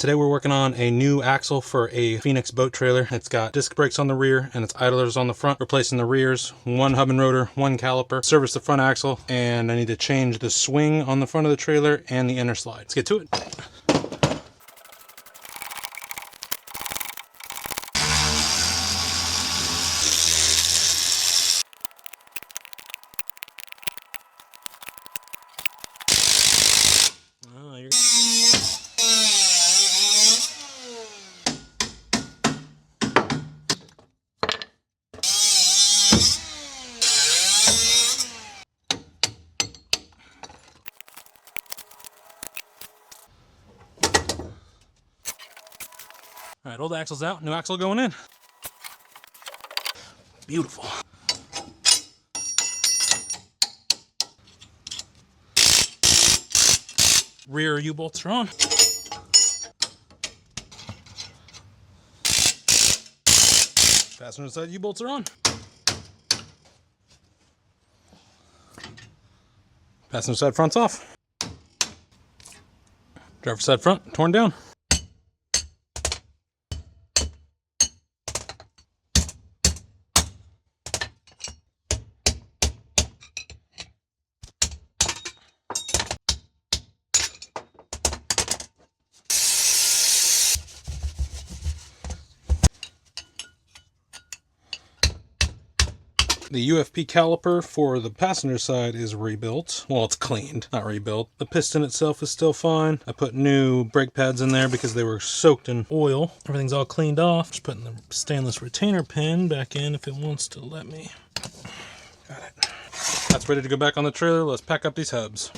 Today we're working on a new axle for a Phoenix boat trailer. It's got disc brakes on the rear and its idlers on the front, replacing the rears, one hub and rotor, one caliper, service the front axle, and I need to change the swing on the front of the trailer and the inner slide. Let's get to it. All right, old axle's out, new axle going in. Beautiful. Rear U-bolts are on. Passenger side U-bolts are on. Passenger side front's off. Driver side front torn down. The UFP caliper for the passenger side is rebuilt. Well, it's cleaned, not rebuilt. The piston itself is still fine. I put new brake pads in there because they were soaked in oil. Everything's all cleaned off. Just putting the stainless retainer pin back in if it wants to let me. Got it. That's ready to go back on the trailer. Let's pack up these hubs.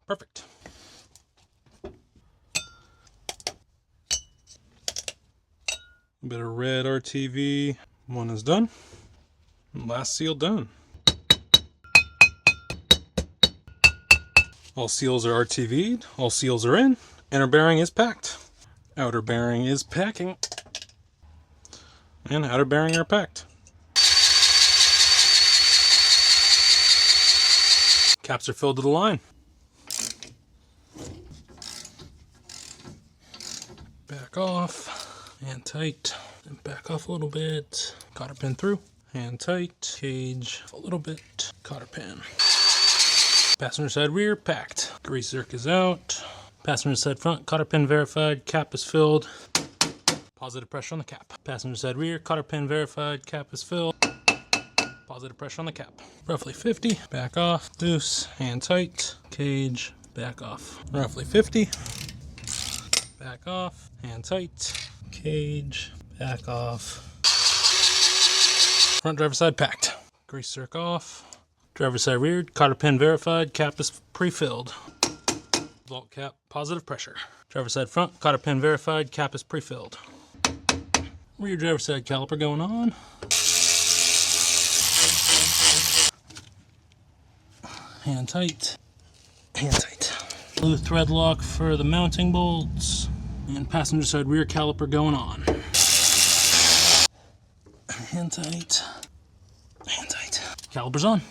Perfect. A bit of red RTV. One is done. Last seal done. All seals are RTV'd. All seals are in. Inner bearing is packed. Outer bearing is packing. And outer bearing are packed. Caps are filled to the line. Back off, hand tight, and back off a little bit. Cotter pin through, hand tight, cage a little bit, cotter pin. Passenger side rear packed. Grease zerk is out. Passenger side front, cotter pin verified, cap is filled. Positive pressure on the cap. Passenger side rear, cotter pin verified, cap is filled. Positive pressure on the cap. Roughly 50, back off, loose, hand tight, cage, back off. Roughly 50. Back off, hand tight, cage, back off. Front driver side packed. Grease zerk off. Driver side rear, cotter pin verified, cap is pre-filled. Vault cap, positive pressure. Driver side front, cotter pin verified, cap is pre-filled. Rear driver side caliper going on. Hand tight, hand tight. Blue thread lock for the mounting bolts. And passenger side rear caliper going on. Hand tight. Hand tight. Caliper's on.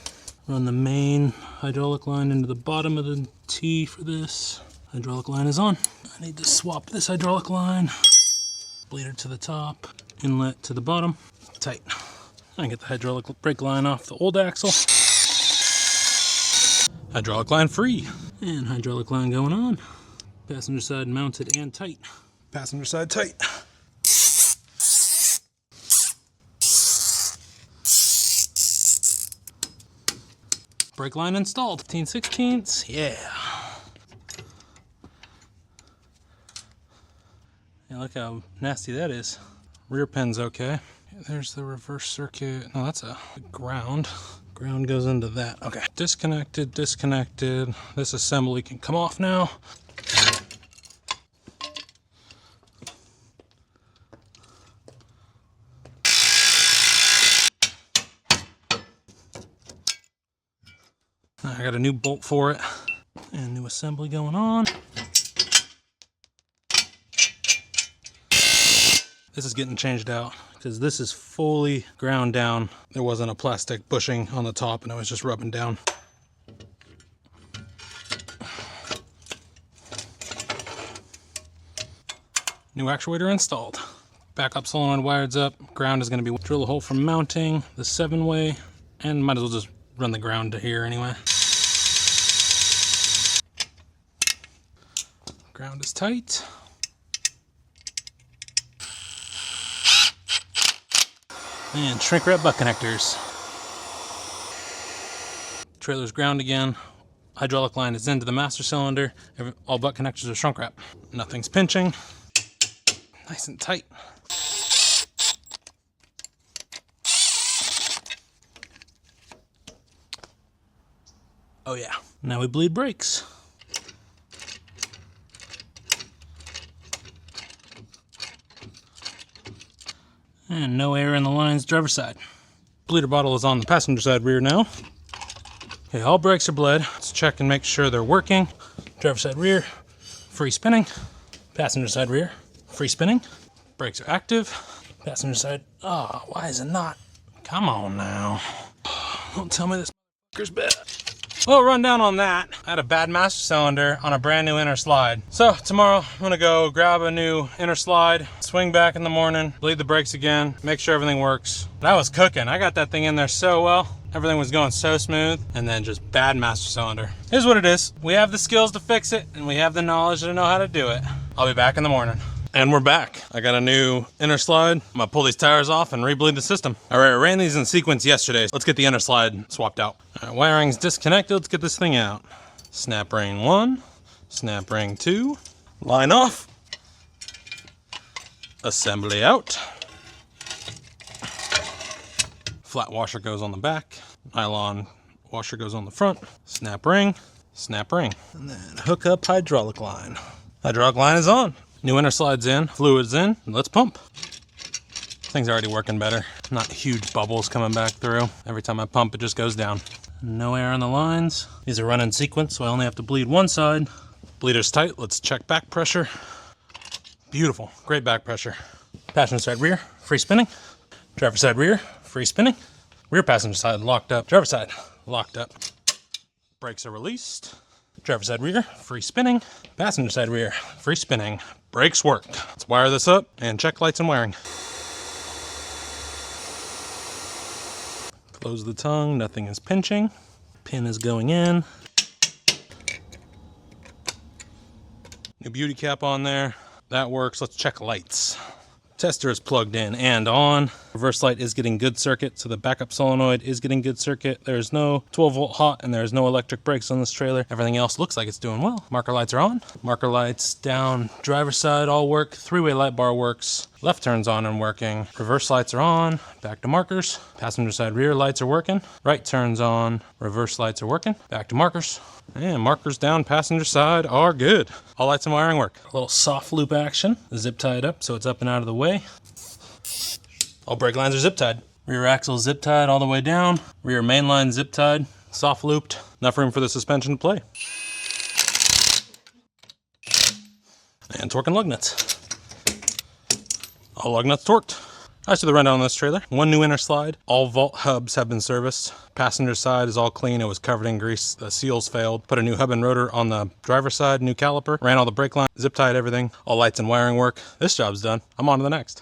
Run the main hydraulic line into the bottom of the T for this. Hydraulic line is on. I need to swap this hydraulic line. Bleeder to the top. Inlet to the bottom. Tight. I get the hydraulic brake line off the old axle. Hydraulic line free. And hydraulic line going on. Passenger side mounted and tight. Passenger side tight. Brake line installed. 15/16. Yeah. Yeah, look how nasty that is. Rear pin's okay. There's the reverse circuit. No, that's a ground. Ground goes into that. Okay. Disconnected, disconnected. This assembly can come off now. I got a new bolt for it and new assembly going on. This is getting changed out because this is fully ground down. There wasn't a plastic bushing on the top and it was just rubbing down. New actuator installed. Backup solenoid wired up. Ground is going to be drill a hole for mounting the 7-way, and might as well just run the ground to here anyway. Ground is tight. And shrink wrap butt connectors. Trailer's ground again. Hydraulic line is into the master cylinder. All butt connectors are shrunk wrap. Nothing's pinching. Nice and tight. Oh yeah, now we bleed brakes. And no air in the lines, driver's side. Bleeder bottle is on the passenger side rear now. Okay, all brakes are bled. Let's check and make sure they're working. Driver's side rear, free spinning. Passenger side rear, free spinning. Brakes are active. Passenger side, oh, why is it not? Come on now. Don't tell me this motherfucker's bad. Well, run down on that. I had a bad master cylinder on a brand new inner slide. So tomorrow I'm gonna go grab a new inner slide, swing back in the morning, bleed the brakes again, make sure everything works. That was cooking. I got that thing in there so well. Everything was going so smooth, and then just bad master cylinder. Here's what it is. We have the skills to fix it, and we have the knowledge to know how to do it. I'll be back in the morning. And we're back. I got a new inner slide. I'm gonna pull these tires off and rebleed the system. All right, I ran these in sequence yesterday. Let's get the inner slide swapped out. All right, wiring's disconnected. Let's get this thing out. Snap ring 1, snap ring 2, line off, assembly out. Flat washer goes on the back. Nylon washer goes on the front. Snap ring, and then hook up hydraulic line. Hydraulic line is on. New inner slide's in, fluid's in, let's pump. Thing's already working better. Not huge bubbles coming back through. Every time I pump, it just goes down. No air on the lines. These are run in sequence, so I only have to bleed one side. Bleeder's tight, let's check back pressure. Beautiful, great back pressure. Passenger side rear, free spinning. Driver side rear, free spinning. Rear passenger side locked up, driver side locked up. Brakes are released. Driver side rear, free spinning. Passenger side rear, free spinning. Brakes work. Let's wire this up and check lights and wiring. Close the tongue, nothing is pinching. Pin is going in. New beauty cap on there. That works. Let's check lights. Tester is plugged in and on. Reverse light is getting good circuit, so the backup solenoid is getting good circuit. There's no 12-volt hot and there's no electric brakes on this trailer. Everything else looks like it's doing well. Marker lights are on. Marker lights down driver's side all work. 3-way light bar works. Left turns on and working. Reverse lights are on. Back to markers. Passenger side rear lights are working. Right turns on. Reverse lights are working. Back to markers. And markers down passenger side are good. All lights and wiring work. A little soft loop action. Zip tied up so it's up and out of the way. All brake lines are zip tied. Rear axle zip tied all the way down. Rear main line zip tied. Soft looped. Enough room for the suspension to play. And torque and lug nuts. All lug nuts torqued. As to the rundown on this trailer, one new inner slide. All vault hubs have been serviced. Passenger side is all clean. It was covered in grease. The seals failed. Put a new hub and rotor on the driver's side, new caliper. Ran all the brake lines, zip tied everything. All lights and wiring work. This job's done. I'm on to the next.